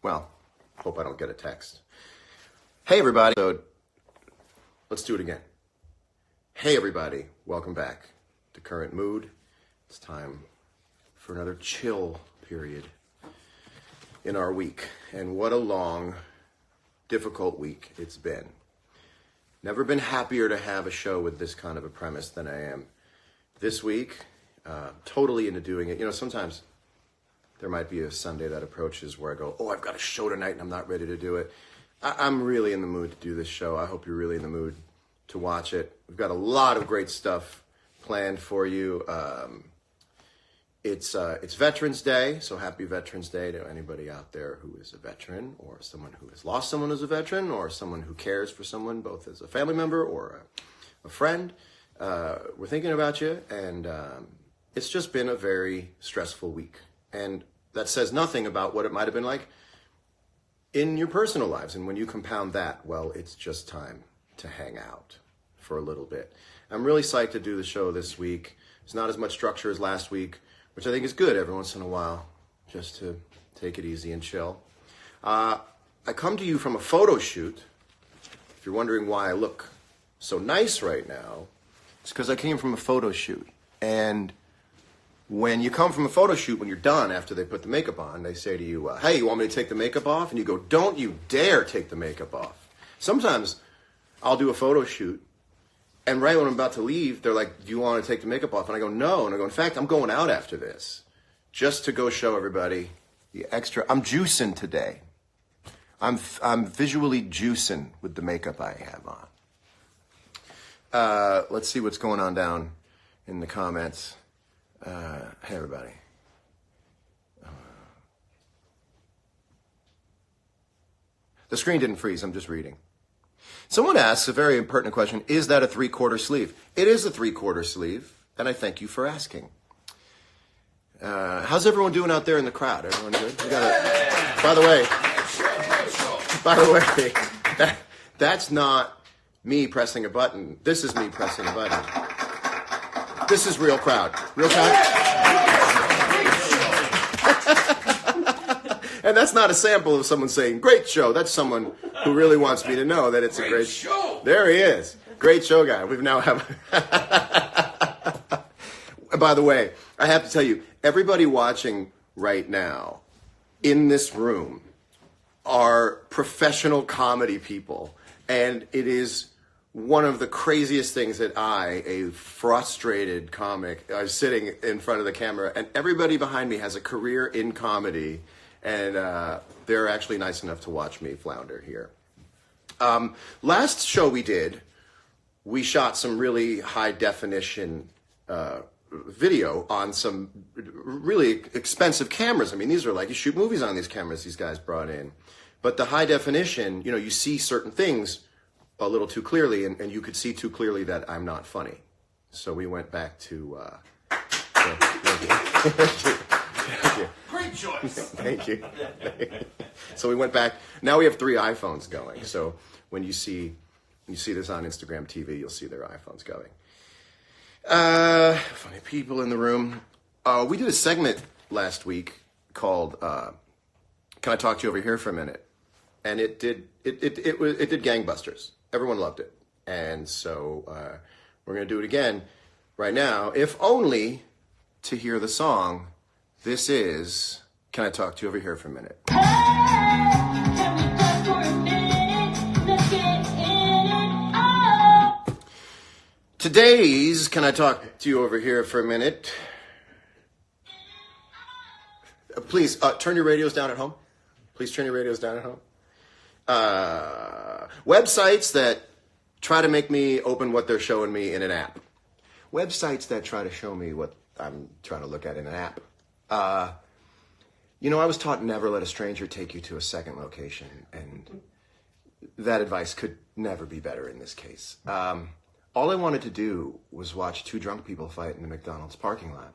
Well, hope I don't get a text. Hey everybody, so let's do it again. Hey everybody, welcome back to Current Mood. It's time for another chill period in our week. And what a long, difficult week it's been. Never been happier to have a show with this kind of a premise than I am this week. Totally into doing it. You know, sometimes there might be a Sunday that approaches where I go, oh, I've got a show tonight and I'm not ready to do it. I'm really in the mood to do this show. I hope you're really in the mood to watch it. We've got a lot of great stuff planned for you. It's Veterans Day, so happy Veterans Day to anybody out there who is a veteran or someone who has lost someone as a veteran or someone who cares for someone both as a family member or a friend. We're thinking about you, and it's just been a very stressful week. And that says nothing about what it might have been like in your personal lives. And when you compound that, well, it's just time to hang out for a little bit. I'm really psyched to do the show this week. There's not as much structure as last week, which I think is good every once in a while, just to take it easy and chill. I come to you from a photo shoot. If you're wondering why I look so nice right now, it's because I came from a photo shoot. And when you come from a photo shoot, when you're done after they put the makeup on, they say to you, hey, you want me to take the makeup off? And you go, don't you dare take the makeup off. Sometimes I'll do a photo shoot, and right when I'm about to leave, they're like, do you want to take the makeup off? And I go, no. And I go, in fact, I'm going out after this just to go show everybody the extra. I'm juicing today. I'm visually juicing with the makeup I have on. Let's see what's going on down in the comments. Hey, everybody. The screen didn't freeze. I'm just reading. Someone asks a very impertinent question. Is that a 3/4 sleeve? It is a 3/4 sleeve, and I thank you for asking. How's everyone doing out there in the crowd? Everyone good? We got a, by the way, that's not me pressing a button. This is me pressing a button. This is real crowd. Real crowd. And that's not a sample of someone saying, great show. That's someone who really wants me to know that it's a great show. There he is. Great show guy. We've now have... By the way, I have to tell you, everybody watching right now in this room are professional comedy people. And it is one of the craziest things that I, a frustrated comic, I'm sitting in front of the camera, and everybody behind me has a career in comedy, and they're actually nice enough to watch me flounder here. Last show we did, we shot some really high definition video on some really expensive cameras. I mean, these are like, you shoot movies on these cameras these guys brought in. But the high definition, you know, you see certain things a little too clearly, and you could see too clearly that I'm not funny. So we went back to... Thank you. Great choice. Thank you. So we went back. Now we have 3 iPhones going. So when you see this on Instagram TV, you'll see their iPhones going. Funny people in the room. We did a segment last week called "Can I Talk to You Over Here for a Minute?" And it did gangbusters. Everyone loved it. And so we're going to do it again right now, if only to hear the song. This is Can I Talk to You Over Here for a Minute? Today's Can I Talk to You Over Here for a Minute? Please turn your radios down at home. Please turn your radios down at home. Websites that try to make me open what they're showing me in an app. Websites that try to show me what I'm trying to look at in an app. You know, I was taught never let a stranger take you to a second location, and that advice could never be better in this case. All I wanted to do was watch 2 drunk people fight in the McDonald's parking lot.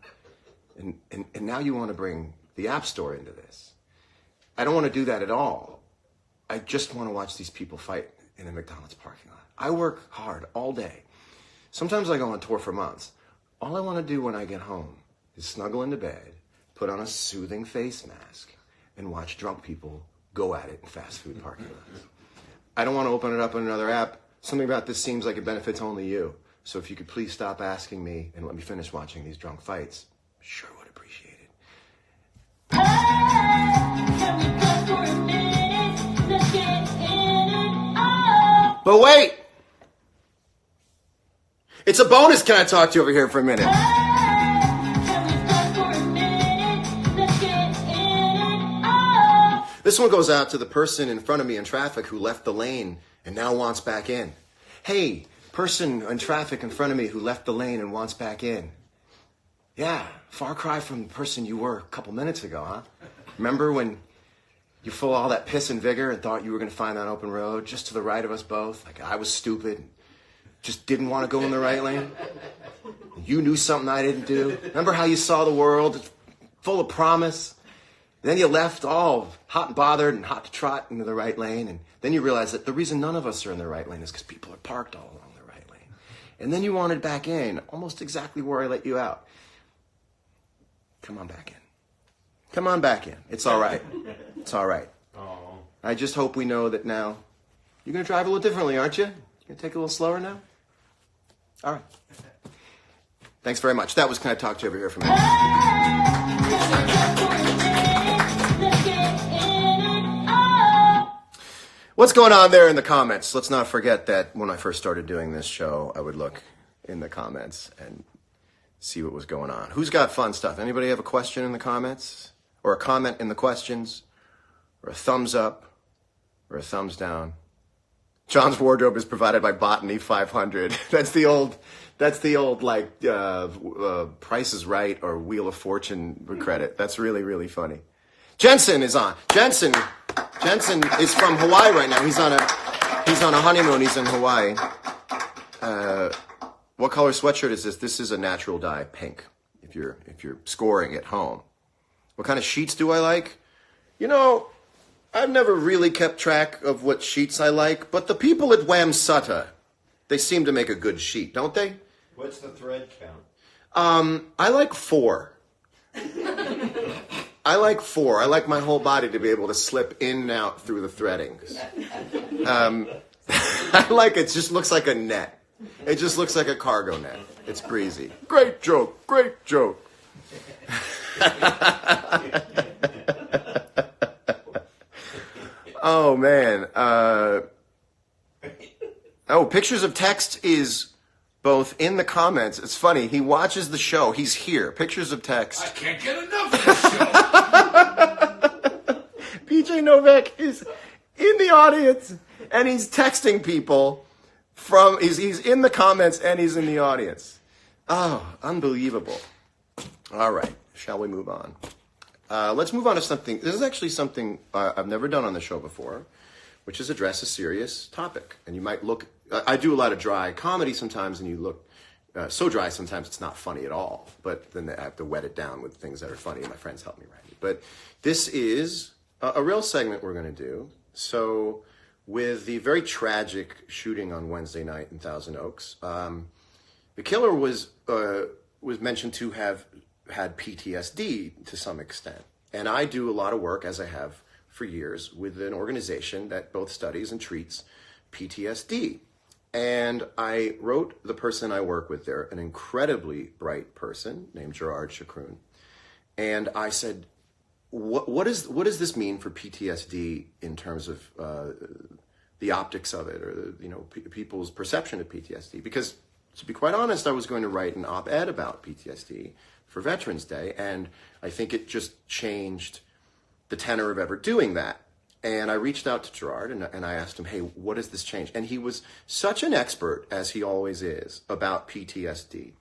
And now you want to bring the App Store into this. I don't want to do that at all. I just want to watch these people fight in a McDonald's parking lot. I work hard all day. Sometimes I go on tour for months. All I want to do when I get home is snuggle into bed, put on a soothing face mask, and watch drunk people go at it in fast food parking lots. I don't want to open it up on another app. Something about this seems like it benefits only you. So if you could please stop asking me and let me finish watching these drunk fights, sure would appreciate it. But wait! It's a bonus. Can I talk to you over here for a minute? This one goes out to the person in front of me in traffic who left the lane and now wants back in. Hey, person in traffic in front of me who left the lane and wants back in. Yeah, far cry from the person you were a couple minutes ago, huh? Remember when you full of all that piss and vigor and thought you were going to find that open road just to the right of us both? Like I was stupid, just didn't want to go in the right lane. You knew something I didn't do. Remember how you saw the world full of promise? Then you left all hot and bothered and hot to trot into the right lane. And then you realized that the reason none of us are in the right lane is because people are parked all along the right lane. And then you wanted back in, almost exactly where I let you out. Come on back in. Come on back in. It's all right. It's all right. Oh. I just hope we know that now you're going to drive a little differently, aren't you? You're going to take it a little slower now? All right. Thanks very much. That was Can I Talk to You over here from me. What's going on there in the comments? Let's not forget that when I first started doing this show, I would look in the comments and see what was going on. Who's got fun stuff? Anybody have a question in the comments? Or a comment in the questions? Or a thumbs up? Or a thumbs down? John's wardrobe is provided by Botany 500. That's the old like Price is Right or Wheel of Fortune credit. That's really, really funny. Jensen is on. Jensen is from Hawaii right now. He's on a honeymoon. He's in Hawaii. What color sweatshirt is this? This is a natural dye, pink. If you're scoring at home. What kind of sheets do I like? You know, I've never really kept track of what sheets I like, but the people at Wamsutta, they seem to make a good sheet, don't they? What's the thread count? I like 4. I like 4. I like my whole body to be able to slip in and out through the threadings. I like it. Just looks like a net. It just looks like a cargo net. It's breezy. Great joke. Great joke. Oh, man. Pictures of text is both in the comments. It's funny. He watches the show. He's here. Pictures of text. I can't get enough of this show. PJ Novak is in the audience, and he's texting people he's in the comments, and he's in the audience. Oh, unbelievable. All right. Shall we move on? Let's move on to something. This is actually something I've never done on the show before, which is address a serious topic. And you might look, I do a lot of dry comedy sometimes, and you look so dry sometimes it's not funny at all. But then I have to wet it down with things that are funny, and my friends help me write it. But this is a real segment we're going to do. So with the very tragic shooting on Wednesday night in Thousand Oaks, the killer was mentioned to have had PTSD to some extent. And I do a lot of work, as I have for years, with an organization that both studies and treats PTSD. And I wrote the person I work with there, an incredibly bright person named Gerard Chacroun. And I said, what does this mean for PTSD in terms of the optics of it, or people's perception of PTSD? Because to be quite honest, I was going to write an op-ed about PTSD for Veterans Day, and I think it just changed the tenor of ever doing that. And I reached out to Gerard, and I asked him, hey, what does this change? And he was such an expert, as he always is, about PTSD.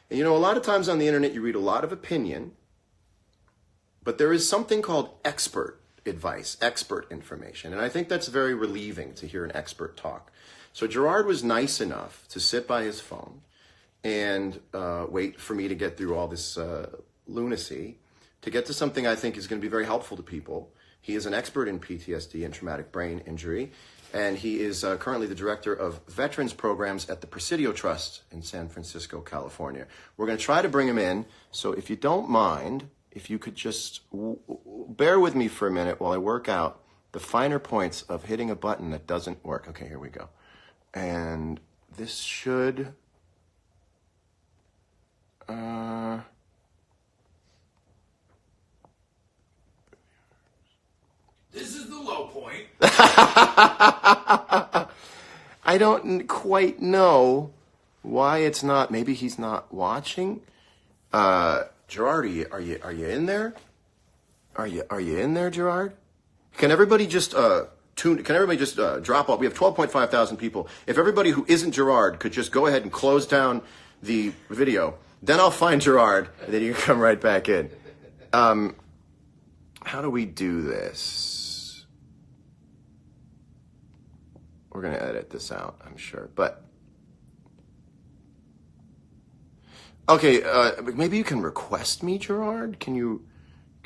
And a lot of times on the internet you read a lot of opinion, but there is something called expert advice, expert information. And I think that's very relieving to hear an expert talk. So Gerard was nice enough to sit by his phone and wait for me to get through all this lunacy to get to something I think is going to be very helpful to people. He is an expert in PTSD and traumatic brain injury, and he is currently the director of veterans programs at the Presidio Trust in San Francisco, California. We're going to try to bring him in, so if you don't mind, if you could just bear with me for a minute while I work out the finer points of hitting a button that doesn't work. Okay, here we go. And this should... This is the low point. I don't quite know why it's not. Maybe he's not watching. Gerard, are you in there? Are you in there, Gerard? Can everybody just drop off? We have 12.5 thousand people. If everybody who isn't Gerard could just go ahead and close down the video, then I'll find Gerard, and then you can come right back in. How do we do this? We're going to edit this out, I'm sure. But, okay, maybe you can request me, Gerard? Can you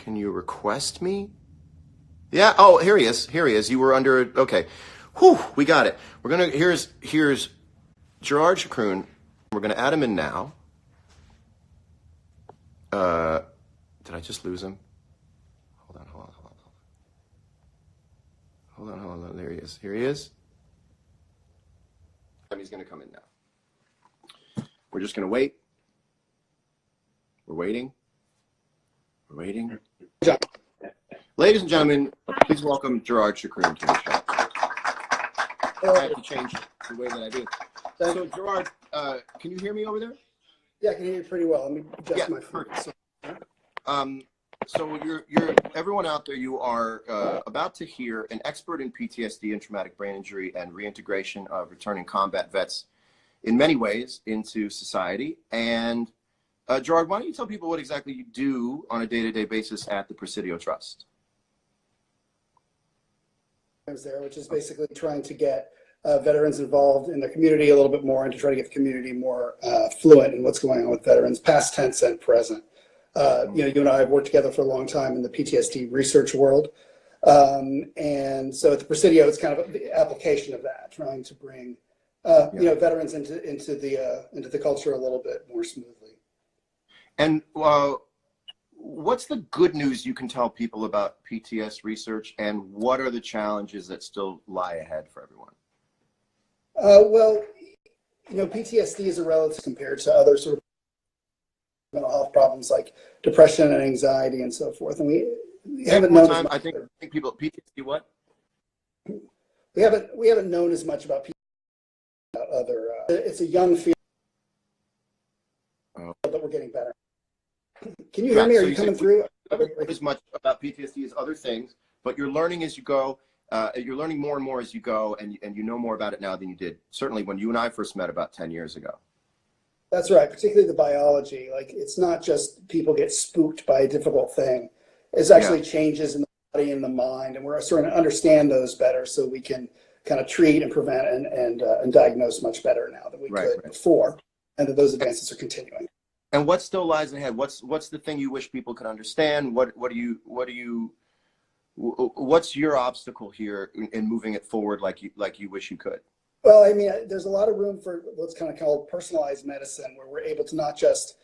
request me? Yeah, oh, here he is. You were under, okay. Whew, we got it. We're going to, here's Gerard Chacroun. We're going to add him in now. Did I just lose him? Hold on. There he is. Here he is. He's going to come in now. We're just going to wait. We're waiting. Ladies and gentlemen, please welcome Gerard Chacroun to the show. I have to change the way that I do. So, Gerard, can you hear me over there? Yeah, I can hear you pretty well. Let me adjust my phone. So you're everyone out there, you are about to hear an expert in PTSD and traumatic brain injury and reintegration of returning combat vets in many ways into society. And Gerard, why don't you tell people what exactly you do on a day-to-day basis at the Presidio Trust? There, which is basically trying to get veterans involved in the community a little bit more and to try to get the community more fluent in what's going on with veterans, past tense and present. You and I have worked together for a long time in the PTSD research world. And so at the Presidio, it's kind of the application of that, trying to bring, veterans into the culture a little bit more smoothly. And what's the good news you can tell people about PTS research, and what are the challenges that still lie ahead for everyone? Well, PTSD is a relative compared to other sort of mental health problems like depression and anxiety and so forth. And we haven't known. I think people PTSD what? We haven't known as much about PTSD about other. It's a young field that we're getting better. Can you hear me? Are you coming through? As much about PTSD as other things, but you're learning as you go. You're learning more and more as you go, and you know more about it now than you did certainly when you and I first met about 10 years ago. That's right, particularly the biology. Like, it's not just people get spooked by a difficult thing. It's actually changes in the body and the mind, and we're starting to understand those better so we can kind of treat and prevent and diagnose much better now than we could before, and that those advances are continuing. And what still lies ahead? What's the thing you wish people could understand? What's your obstacle here in moving it forward like you wish you could? Well, I mean, there's a lot of room for what's kind of called personalized medicine, where we're able to not just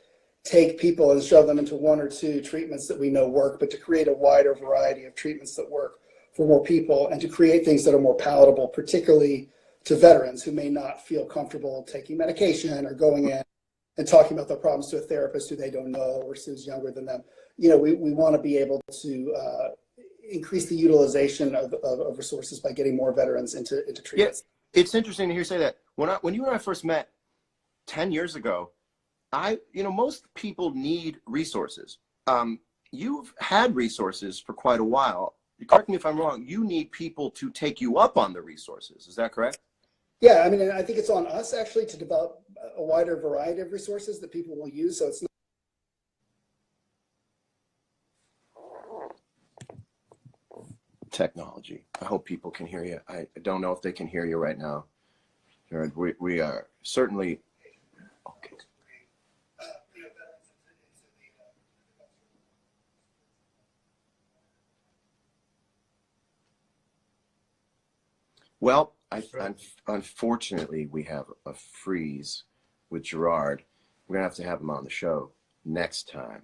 take people and shove them into one or two treatments that we know work, but to create a wider variety of treatments that work for more people, and to create things that are more palatable, particularly to veterans who may not feel comfortable taking medication or going in and talking about their problems to a therapist who they don't know or who's younger than them. We want to be able to increase the utilization of resources by getting more veterans into treatments. Yeah. It's interesting to hear you say that. When you and I first met 10 years ago, most people need resources. You've had resources for quite a while. Correct me if I'm wrong. You need people to take you up on the resources. Is that correct? Yeah, I mean, I think it's on us actually to develop a wider variety of resources that people will use. So it's not. Technology. I hope people can hear you. I don't know if they can hear you right now. We are certainly okay. Well, unfortunately, we have a freeze with Gerard. We're gonna have to have him on the show next time.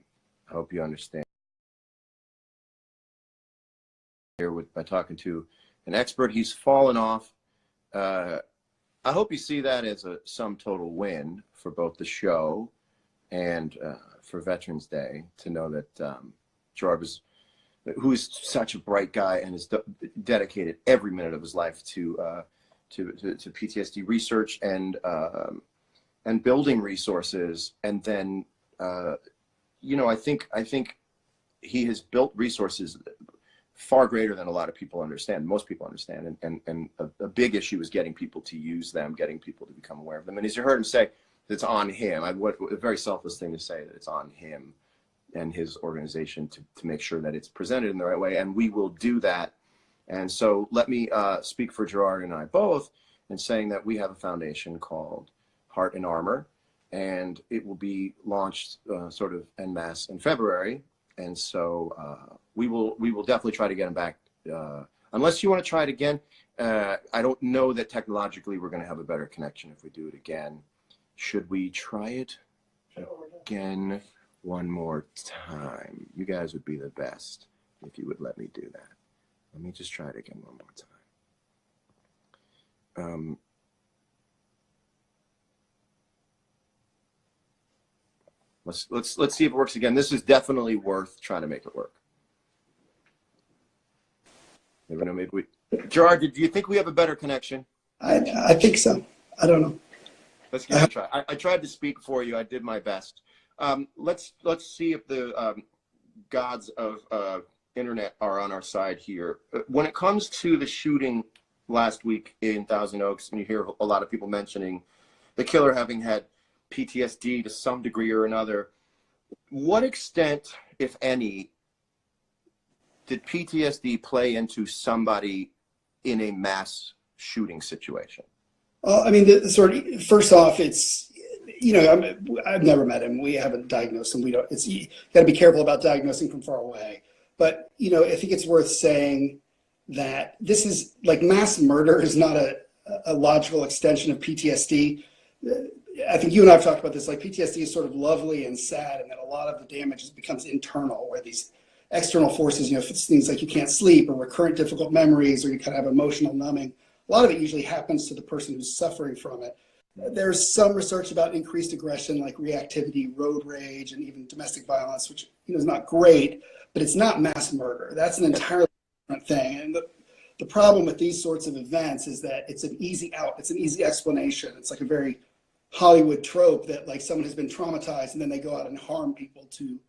I hope you understand. here by talking to an expert. He's fallen off. I hope you see that as a sum total win for both the show and for Veterans Day, to know that Gerard was, who is such a bright guy and has dedicated every minute of his life to PTSD research and building resources. And then, you know, I think he has built resources far greater than a lot of people understand, most people understand. And a big issue is getting people to use them, getting people to become aware of them. And as you heard him say, it's on him. A very selfless thing to say, that it's on him and his organization to make sure that it's presented in the right way. And we will do that. And so let me speak for Gerard and I both in saying that we have a foundation called Heart and Armor, and it will be launched sort of en masse in February. And so we will definitely try to get him back. Unless you want to try it again, I don't know that technologically we're going to have a better connection if we do it again. Should we try it again one more time? You guys would be the best if you would let me do that. Let me just try it again one more time. Let's see if it works again. This is definitely worth trying to make it work. Maybe Gerard, do you think we have a better connection? I think so. I don't know. Let's give it a try. I tried to speak for you. I did my best. Let's see if the gods of internet are on our side here. When it comes to the shooting last week in Thousand Oaks, and you hear a lot of people mentioning the killer having had PTSD to some degree or another, what extent, if any, did PTSD play into somebody in a mass shooting situation? Well, I mean, first off, it's, you know, I've never met him. We haven't diagnosed him. We don't. You got to be careful about diagnosing from far away. But you know, I think it's worth saying that this is like mass murder is not a logical extension of PTSD. I think you and I have talked about this. Like PTSD is sort of lovely and sad, and that a lot of the damage becomes internal, where these external forces, you know, if it's things like you can't sleep or recurrent difficult memories, or you kind of have emotional numbing. A lot of it usually happens to the person who's suffering from it. There's some research about increased aggression, like reactivity, road rage, and even domestic violence, which, you know, is not great, but it's not mass murder. That's an entirely different thing. And the problem with these sorts of events is that it's an easy out. It's an easy explanation. It's like a very Hollywood trope that like someone has been traumatized and then they go out and harm people to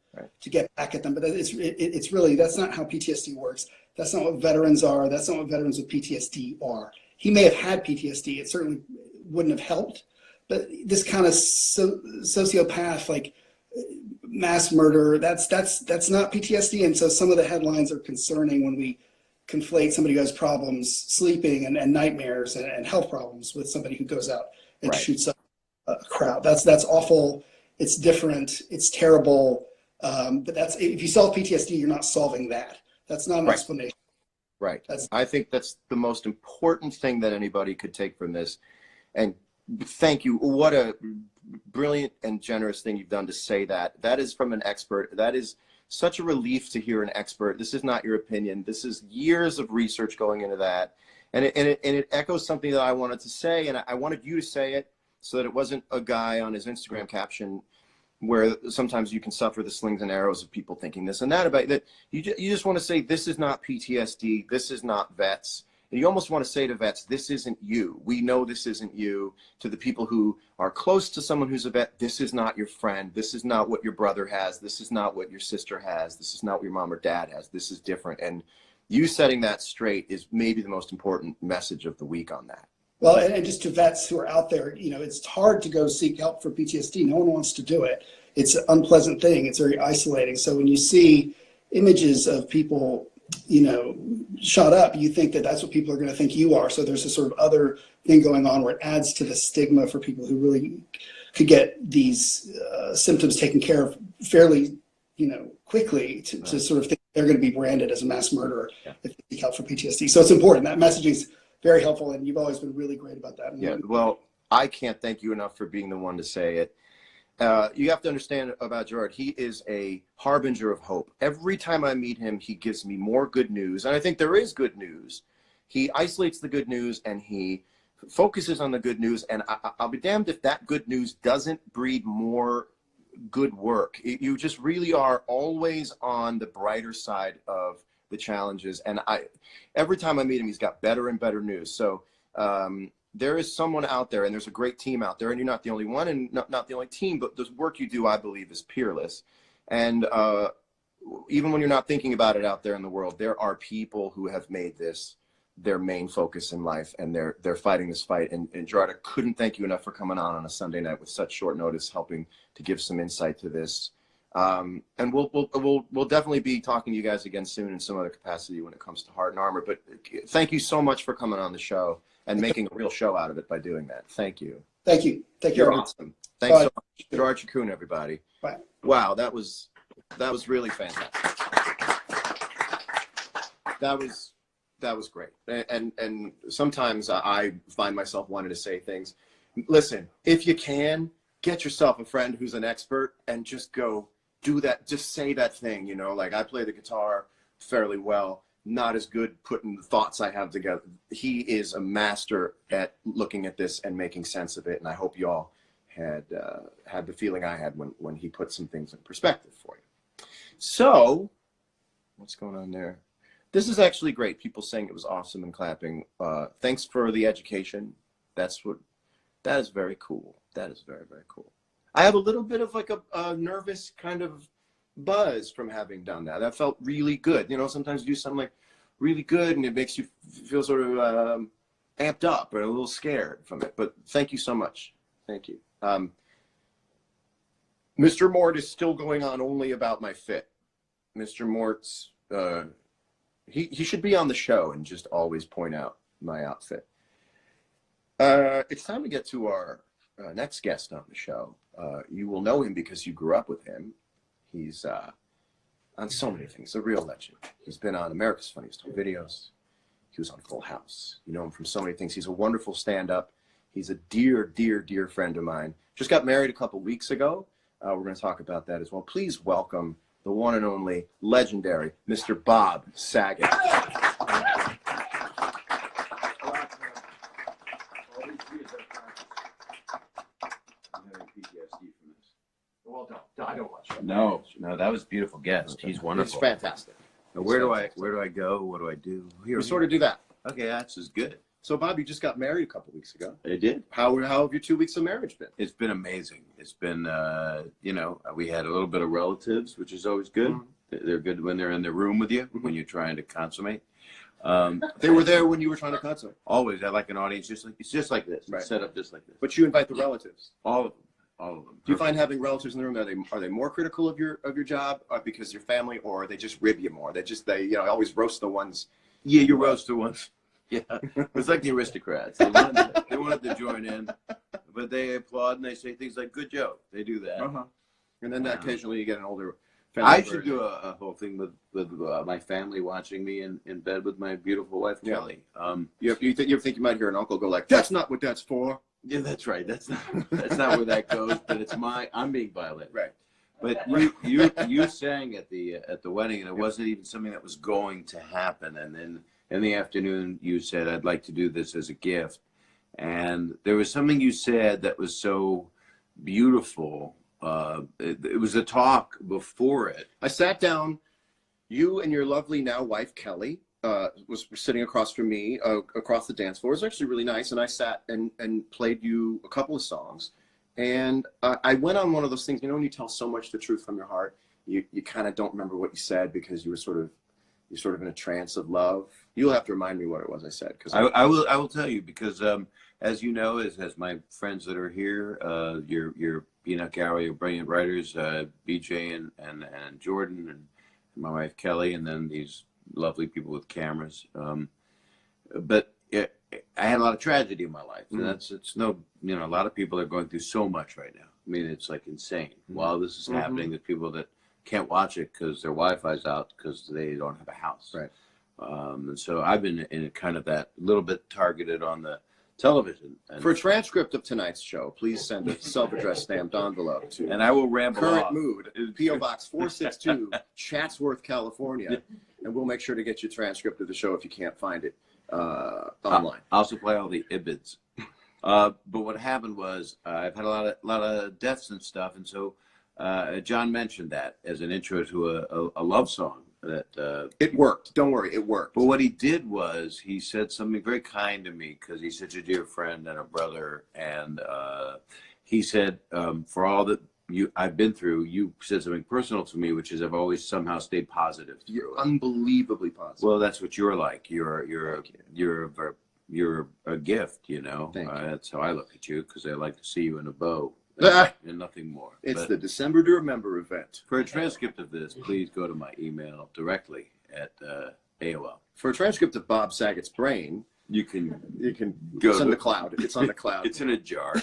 get back at them. But it's really, that's not how PTSD works. That's not what veterans are. That's not what veterans with PTSD are. He may have had PTSD. It certainly wouldn't have helped. But this kind of sociopath, like mass murder, that's not PTSD. And so some of the headlines are concerning when we conflate somebody who has problems sleeping and nightmares and health problems with somebody who goes out and shoots up a crowd. That's awful. It's different. It's terrible. But that's, if you solve PTSD, you're not solving that. That's not an explanation. Right. I think that's the most important thing that anybody could take from this. And thank you. What a brilliant and generous thing you've done to say that. That is from an expert. That is such a relief to hear an expert. This is not your opinion. This is years of research going into that. And it echoes something that I wanted to say, and I wanted you to say it so that it wasn't a guy on his Instagram caption where sometimes you can suffer the slings and arrows of people thinking this and that about that. You just want to say, this is not PTSD. This is not vets. And you almost want to say to vets, this isn't you. We know this isn't you. To the people who are close to someone who's a vet, this is not your friend. This is not what your brother has. This is not what your sister has. This is not what your mom or dad has. This is different. And you setting that straight is maybe the most important message of the week on that. Well, and just to vets who are out there, you know, it's hard to go seek help for PTSD. No one wants to do it. It's an unpleasant thing. It's very isolating. So when you see images of people, you know, shot up, you think that that's what people are going to think you are. So there's a sort of other thing going on where it adds to the stigma for people who really could get these symptoms taken care of fairly, you know, quickly to sort of think they're going to be branded as a mass murderer if they seek help for PTSD. So it's important. That messaging is very helpful, and you've always been really great about that. Yeah, well, I can't thank you enough for being the one to say it. You have to understand about Gerard. He is a harbinger of hope. Every time I meet him, he gives me more good news. And I think there is good news. He isolates the good news and he focuses on the good news. And I'll be damned if that good news doesn't breed more good work. You just really are always on the brighter side of the challenges. And every time I meet him, he's got better and better news. So there is someone out there, and there's a great team out there, and you're not the only one and not the only team, but the work you do, I believe, is peerless. And even when you're not thinking about it out there in the world, there are people who have made this their main focus in life, and they're fighting this fight. And Gerard, I couldn't thank you enough for coming on a Sunday night with such short notice, helping to give some insight to this. And we'll definitely be talking to you guys again soon in some other capacity when it comes to Heart and Armor. But thank you so much for coming on the show and making a real show out of it by doing that. Thank you. Thank you. Thank you. You're awesome. Thanks so much, Gerard Chacon, everybody. Bye. Wow, that was really fantastic. That was great. And sometimes I find myself wanting to say things. Listen, if you can, get yourself a friend who's an expert and just go do that. Just say that thing, you know, like I play the guitar fairly well, not as good putting the thoughts I have together. He is a master at looking at this and making sense of it. And I hope you all had the feeling I had when he put some things in perspective for you. So what's going on there? This is actually great. People saying it was awesome and clapping. Thanks for the education. That is very cool. That is very, very cool. I have a little bit of like a nervous kind of buzz from having done that. That felt really good. You know, sometimes you do something like really good and it makes you feel sort of amped up or a little scared from it. But thank you so much. Thank you. Mr. Mort is still going on only about my fit. Mr. Mort's, he should be on the show and just always point out my outfit. It's time to get to our next guest on the show. You will know him because you grew up with him. He's on so many things, a real legend. He's been on America's Funniest Home Videos. He was on Full House. You know him from so many things. He's a wonderful stand-up. He's a dear, dear, dear friend of mine. Just got married a couple weeks ago. We're going to talk about that as well. Please welcome the one and only legendary Mr. Bob Saget. Well, I don't watch that. No, that was a beautiful guest. He's wonderful. It's fantastic. Now, where do I go? What do I do? We sort of do that. Okay, that's as good. So, Bob, you just got married a couple weeks ago. I did. How have your 2 weeks of marriage been? It's been amazing. It's been, we had a little bit of relatives, which is always good. Mm-hmm. They're good when they're in the room with you, mm-hmm. when you're trying to consummate. They were there when you were trying to consummate. Always. I like an audience it's just like this. Right. It's set up just like this. But you invite the relatives. All of them. All of them. Do you find having relatives in the room, are they more critical of your job because you're family, or they just rib you more? They always roast the ones. Yeah, you roast the ones. Yeah, it's like the aristocrats. They wanted to join in, but they applaud and they say things like "good joke." They do that, and then occasionally you get an older family. I should do a whole thing with my family watching me in bed with my beautiful wife Kelly. You think you might hear an uncle go like, "That's not what that's for." Yeah, that's right. That's not where that goes. But I'm being violent. Right. But you sang at the wedding, and it wasn't even something that was going to happen. And then in the afternoon, you said, "I'd like to do this as a gift." And there was something you said that was so beautiful. It was a talk before it. I sat down. You and your lovely now wife Kelly was sitting across from me, across the dance floor. It was actually really nice. And I sat and played you a couple of songs. And I went on one of those things, when you tell so much the truth from your heart, you kind of don't remember what you said because you're sort of in a trance of love. You'll have to remind me what it was I said. Because I will tell you, because as you know, as my friends that are here, your peanut gallery of brilliant writers, BJ and Jordan and my wife Kelly, and then these lovely people with cameras. But I had a lot of tragedy in my life, and a lot of people are going through so much right now. I mean, it's like insane. While this is happening, there's people that can't watch it because their Wi-Fi's out because they don't have a house. Right. And so I've been in kind of that little bit targeted on the television. And, For a transcript of tonight's show, please send a self-addressed stamped envelope to and I will ramble Current off. Mood, P.O. Box 462, Chatsworth, California. And we'll make sure to get you a transcript of the show if you can't find it online. I'll supply all the ibids. But what happened was I've had a lot of deaths and stuff, and so John mentioned that as an intro to a love song. That It worked. Don't worry, it worked. But what he did was he said something very kind to me because he's such a dear friend and a brother, and he said, for all that I've been through, you said something personal to me, which is I've always somehow stayed positive. You're unbelievably positive. Well, that's what you're like. You're a gift, you know. Thank you. That's how I look at you because I like to see you in a bow and nothing more. It's But the December to Remember event. for a transcript of this, please go to my email directly at AOL. For a transcript of Bob Saget's brain, You can it's on the cloud. It's on the cloud. It's in a jar.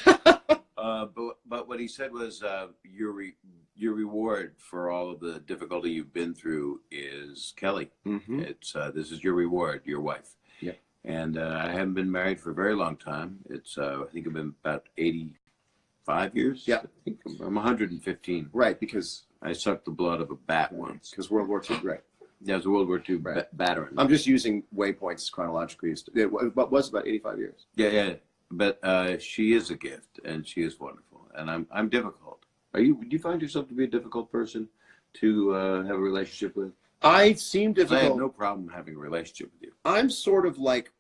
But what he said was your reward for all of the difficulty you've been through is Kelly. Mm-hmm. It's this is your reward, your wife. Yeah. And I haven't been married for a very long time. It's I think I've been about 85 years. Yeah. I think I'm 115. Right, because I sucked the blood of a bat once. World War II, right. Yeah, it was a World War II Right. battering. I'm just using waypoints chronologically. What was about 85 years? Yeah. But she is a gift, and she is wonderful, and I'm difficult. Do you find yourself to be a difficult person to have a relationship with? I seem 'Cause I have difficult. no problem having a relationship with you. I'm sort of like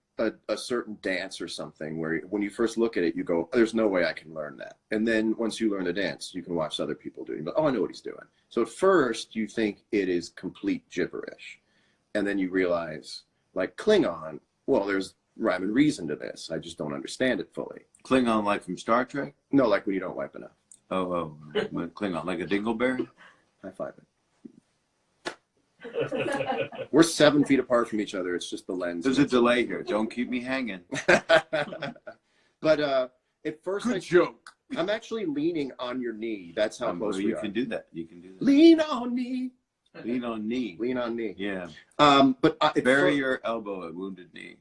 a certain dance or something where when you first look at it, you go, there's no way I can learn that. And then once you learn the dance, you can watch other people do it. You go, oh, I know what he's doing. So at first you think it is complete gibberish. And then you realize, like Klingon, well, there's rhyme and reason to this. I just don't understand it fully. Klingon like from Star Trek? No, like when you don't wipe enough. Oh, Klingon like a dingleberry? High five it. We're 7 feet apart from each other. It's just the lens. There's a delay here. Don't keep me hanging. But at first, Good joke. I'm actually leaning on your knee. That's how close we You are. can do that. You can do that. Lean on me. Lean on knee. Lean on me. Yeah. But Bury your elbow at wounded knee.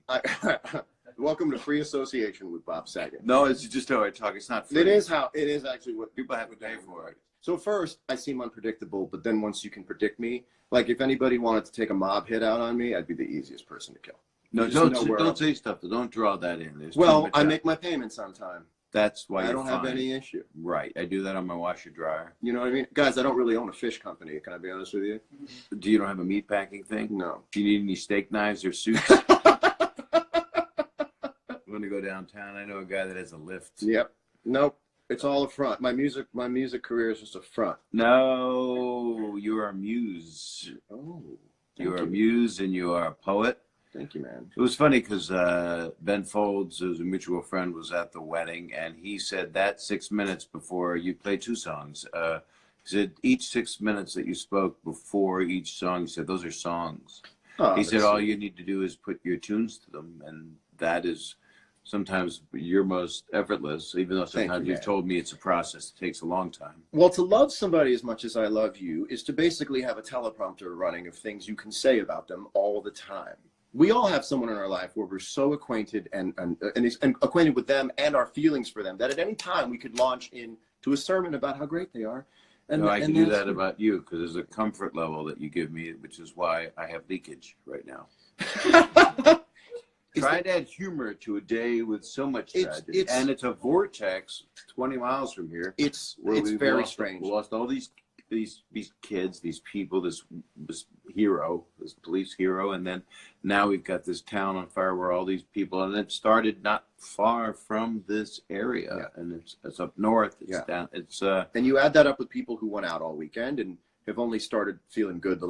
welcome to Free Association with Bob Saget. No, it's just how I talk. It's not free. It is actually what People have to pay for it. So first, I seem unpredictable, but then once you can predict me, like if anybody wanted to take a mob hit out on me, I'd be the easiest person to kill. No, You just know where don't I'm- say stuff. Don't draw that in. There's too Well, much I out. make my payments on time. That's why I you're don't have fine. any issue. Right. I do that on my washer dryer. You know what I mean? Guys, I don't really own a fish company. Can I be honest with you? Do you don't have a meat packing thing? No. Do you need any steak knives or suits? I'm gonna go downtown. I know a guy that has a lift. Yep. Nope. It's all a front. My music career is just a front. No, you are a muse. Oh. You are a muse and you are a poet. Thank you, man. It was funny because Ben Folds, who's a mutual friend, was at the wedding, and he said that 6 minutes before you played 2 songs. He said each 6 minutes that you spoke before each song, he said those are songs. Oh, He said that's all sweet. you need to do is put your tunes to them, and that is sometimes your most effortless, even though Thank you, sometimes you've man. told me it's a process. It takes a long time. Well, to love somebody as much as I love you is to basically have a teleprompter running of things you can say about them all the time. We all have someone in our life where we're so acquainted and acquainted with them and our feelings for them that at any time we could launch into a sermon about how great they are. And No, I can do that's- that about you because there's a comfort level that you give me, which is why I have leakage right now. Try to add humor to a day with so much tragedy. And it's a vortex 20 miles from here. It's where we've very lost- strange. We lost all these kids, these people, this hero, this police hero, and then now we've got this town on fire where all these people, and it started not far from this area, and it's up north. It's down. It's And you add that up with people who went out all weekend and have only started feeling good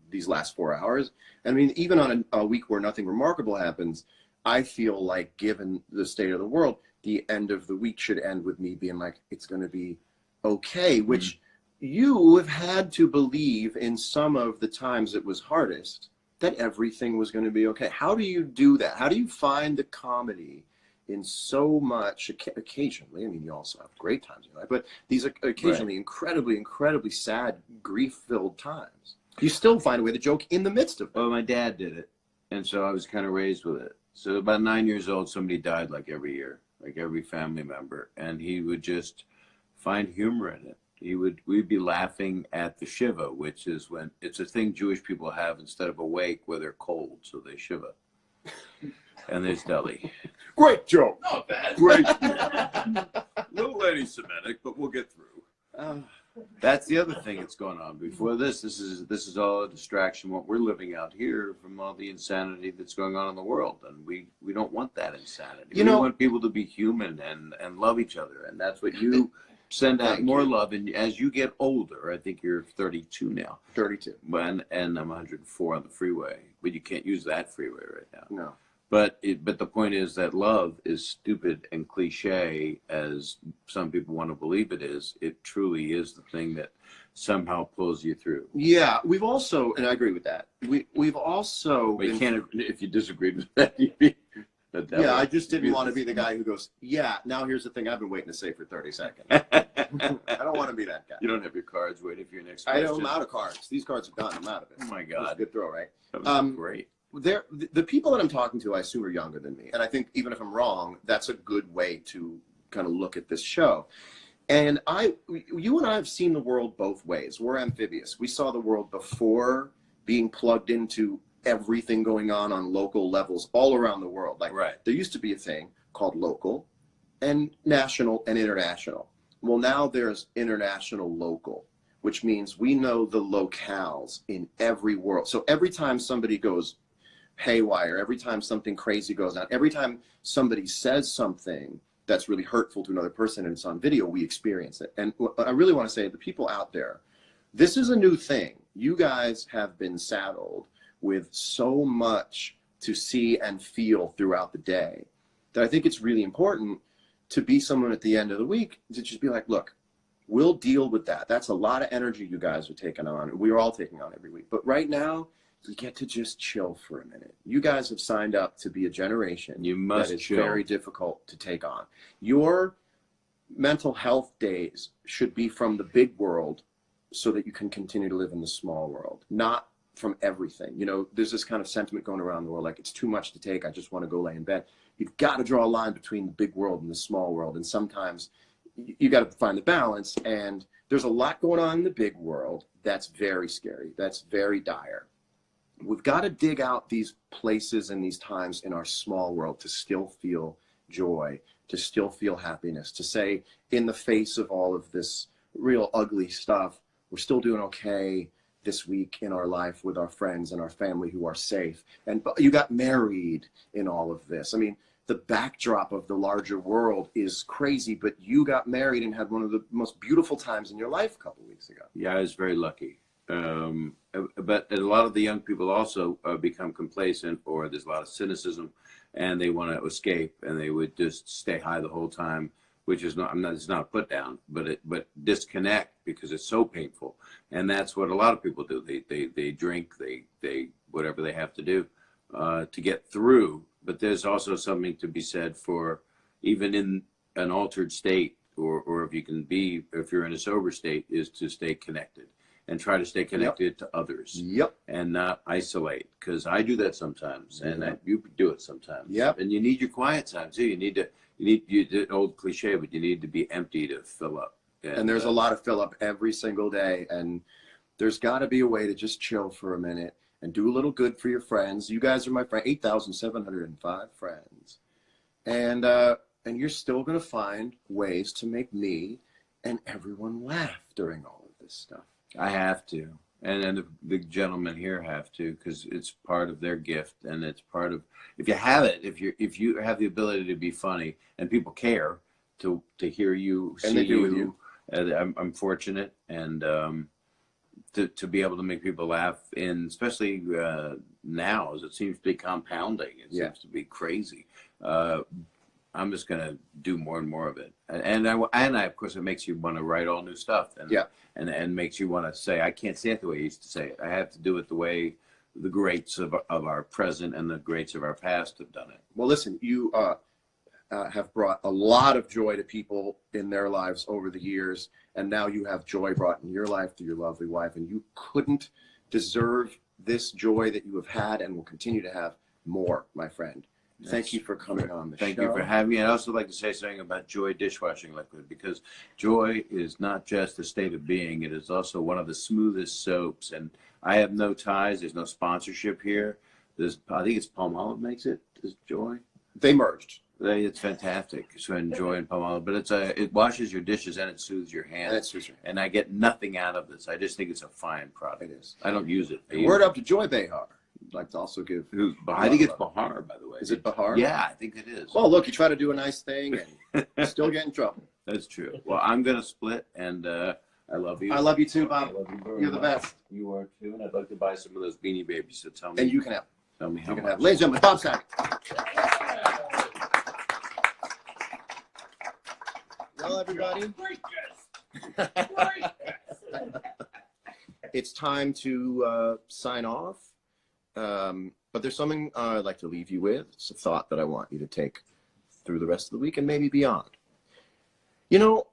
these last 4 hours. I mean, even on a week where nothing remarkable happens, I feel like, given the state of the world, the end of the week should end with me being like, it's going to be okay, which you have had to believe in some of the times it was hardest that everything was going to be okay. How do you do that? How do you find the comedy in so much, occasionally, I mean, you also have great times in your life, but these are occasionally incredibly, incredibly sad, grief-filled times. You still find a way to joke in the midst of them. well, my dad did it, And so I was kind of raised with it. So about 9 years old, somebody died like every year, like every family member. And he would just find humor in it. We'd be laughing at the Shiva, which is when it's a thing Jewish people have instead of awake where they're cold, so they Shiva. And there's Deli. Great joke. Not bad. Great. A little anti-Semitic, but we'll get through. That's the other thing that's going on. Before this is all a distraction, what we're living out here from all the insanity that's going on in the world. And we don't want that insanity. We want people to be human and love each other. And that's what you send out more love. And as you get older, I think you're 32 now. 32. And I'm 104 on the freeway. But you can't use that freeway right now. No. But the point is that love is stupid and cliche as some people want to believe it is. It truly is the thing that somehow pulls you through. Yeah, we've also, and I agree with that. We've also. But you can't, if you disagreed with that, you'd be the devil. Yeah, I just didn't want to be the guy who goes, yeah, now here's the thing I've been waiting to say for 30 seconds. I don't want to be that guy. You don't have your cards waiting for your next question. I'm out of cards. These cards are done. I'm out of it. Oh my That was a God. good throw, right? That was great. The people that I'm talking to, I assume, are younger than me. And I think even if I'm wrong, that's a good way to kind of look at this show. And you and I have seen the world both ways. We're amphibious. We saw the world before being plugged into everything going on local levels all around the world. Like, there used to be a thing called local and national and international. Well, now there's international local, which means we know the locales in every world. So every time somebody goes haywire, every time something crazy goes on, every time somebody says something that's really hurtful to another person and it's on video, we experience it. And what I really want to say, the people out there, this is a new thing. You guys have been saddled with so much to see and feel throughout the day that I think it's really important to be someone at the end of the week to just be like, look, we'll deal with that. That's a lot of energy you guys are taking on. We're all taking on every week. But right now, you get to just chill for a minute. You guys have signed up to be a generation that is very difficult to take on. Your mental health days should be from the big world so that you can continue to live in the small world, not from everything. You know, there's this kind of sentiment going around the world, like it's too much to take. I just want to go lay in bed. You've got to draw a line between the big world and the small world. And sometimes you got to find the balance. And there's a lot going on in the big world that's very scary. That's very dire. We've got to dig out these places and these times in our small world to still feel joy, to still feel happiness, to say in the face of all of this real ugly stuff, we're still doing okay this week in our life with our friends and our family who are safe. And you got married in all of this. I mean, the backdrop of the larger world is crazy, but you got married and had one of the most beautiful times in your life a couple of weeks ago. Yeah, I was very lucky. But a lot of the young people also become complacent, or there's a lot of cynicism, and they want to escape, and they would just stay high the whole time, which is not, it's not a put down, but disconnect because it's so painful, and that's what a lot of people do. They drink, they whatever they have to do to get through. But there's also something to be said for even in an altered state, or if you're in a sober state, is to stay connected. And try to stay connected to others. And not isolate, because I do that sometimes, and you do it sometimes. And you need your quiet time too. You need the old cliche, but you need to be empty to fill up. And there's a lot of fill up every single day, and there's got to be a way to just chill for a minute and do a little good for your friends. You guys are my friend, 8,705 friends, and you're still gonna find ways to make me and everyone laugh during all of this stuff. I have to, and then the gentlemen here have to, because it's part of their gift, and it's part of, if you have it, if you have the ability to be funny and people care to hear you, and see they do with you. I'm fortunate, and to be able to make people laugh, especially now, as it seems to be compounding. It seems to be crazy. I'm just going to do more and more of it. And I, of course, it makes you want to write all new stuff. And makes you want to say, I can't say it the way I used to say it. I have to do it the way the greats of our present and the greats of our past have done it. Well, listen, you have brought a lot of joy to people in their lives over the years. And now you have joy brought in your life through your lovely wife. And you couldn't deserve this joy that you have had and will continue to have more, my friend. Thank you for coming on the show. Thank you for having me. I'd also like to say something about Joy dishwashing liquid, because Joy is not just a state of being. It is also one of the smoothest soaps. And I have no ties. There's no sponsorship here. I think it's Palmolive makes it. Is Joy? They merged. It's fantastic. So Joy and Palmolive, but it washes your dishes and it soothes your hands. And I get nothing out of this. I just think it's a fine product. It is. I don't use it. Word up to Joy Behar. I'd like to also give. I think it's Bahar, by the way. Is it Bahar? Yeah, I think it is. Well, look, you try to do a nice thing and still get in trouble. That's true. Well, I'm going to split, and I love you. I love you too, Bob. I love you very You're the much. best. You are too, and I'd like to buy some of those Beanie Babies, so tell me. And you can have. Tell me how You can much. have. Ladies and gentlemen, Bob Saget. Well, everybody, Great guest. Great guest. it's time to sign off. But there's something I'd like to leave you with. It's a thought that I want you to take through the rest of the week and maybe beyond. You know,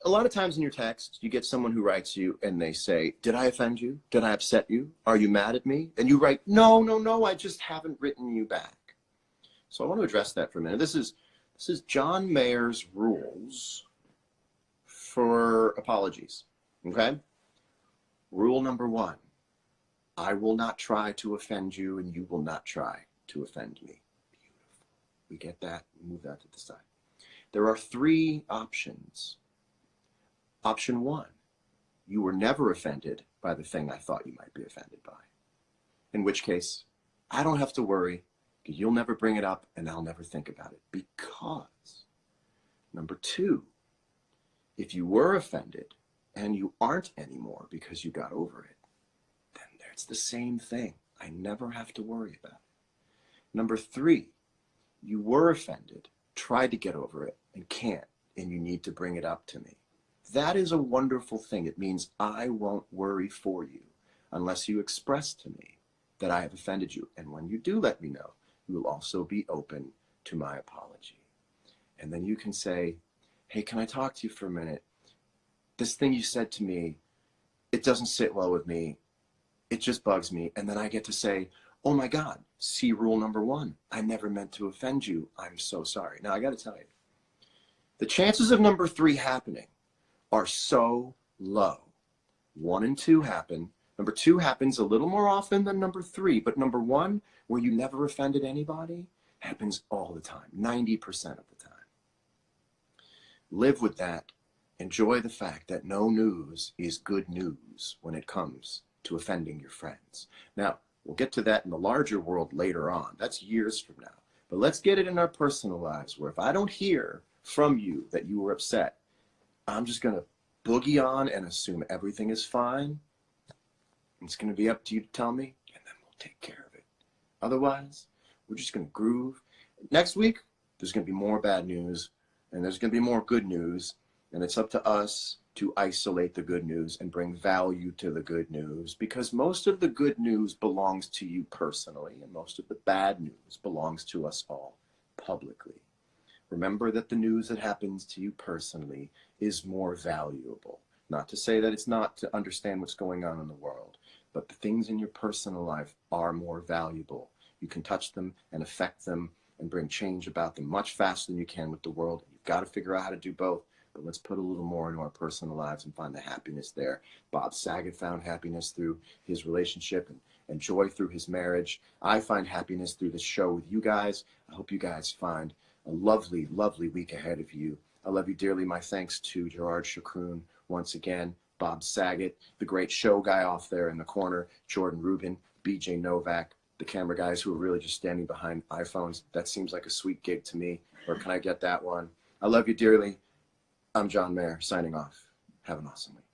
a lot of times in your text, you get someone who writes you and they say, did I offend you? Did I upset you? Are you mad at me? And you write, no, I just haven't written you back. So I want to address that for a minute. This is John Mayer's rules for apologies, okay? Rule number 1, I will not try to offend you and you will not try to offend me. Beautiful. We get that, move that to the side. There are 3 options. Option 1, you were never offended by the thing I thought you might be offended by. In which case, I don't have to worry, because you'll never bring it up and I'll never think about it. Because, number 2, if you were offended and you aren't anymore because you got over it, then it's the same thing. I never have to worry about it. Number 3, you were offended, tried to get over it, and can't, and you need to bring it up to me. That is a wonderful thing. It means I won't worry for you unless you express to me that I have offended you. And when you do let me know, you will also be open to my apology. And then you can say, hey, can I talk to you for a minute? This thing you said to me, it doesn't sit well with me. It just bugs me. And then I get to say, oh my God, see rule number 1. I never meant to offend you. I'm so sorry. Now I got to tell you, the chances of number 3 happening are so low. 1 and 2 happen. Number 2 happens a little more often than number 3, but number 1, where you never offended anybody, happens all the time, 90% of the time. Live with that. Enjoy the fact that no news is good news when it comes to offending your friends. Now, we'll get to that in the larger world later on. That's years from now. But let's get it in our personal lives, where if I don't hear from you that you were upset, I'm just going to boogie on and assume everything is fine. It's going to be up to you to tell me, and then we'll take care of it. Otherwise, we're just going to groove. Next week, there's going to be more bad news, and there's going to be more good news, and it's up to us to isolate the good news and bring value to the good news, because most of the good news belongs to you personally, and most of the bad news belongs to us all publicly. Remember that the news that happens to you personally is more valuable. Not to say that it's not to understand what's going on in the world, but the things in your personal life are more valuable. You can touch them and affect them and bring change about them much faster than you can with the world. You've got to figure out how to do both, but let's put a little more into our personal lives and find the happiness there. Bob Saget found happiness through his relationship and joy through his marriage. I find happiness through this show with you guys. I hope you guys find a lovely, lovely week ahead of you. I love you dearly. My thanks to Gerard Chacroun once again, Bob Saget, the great show guy off there in the corner, Jordan Rubin, BJ Novak, the camera guys who are really just standing behind iPhones. That seems like a sweet gig to me. Or can I get that one? I love you dearly. I'm John Mayer signing off. Have an awesome week.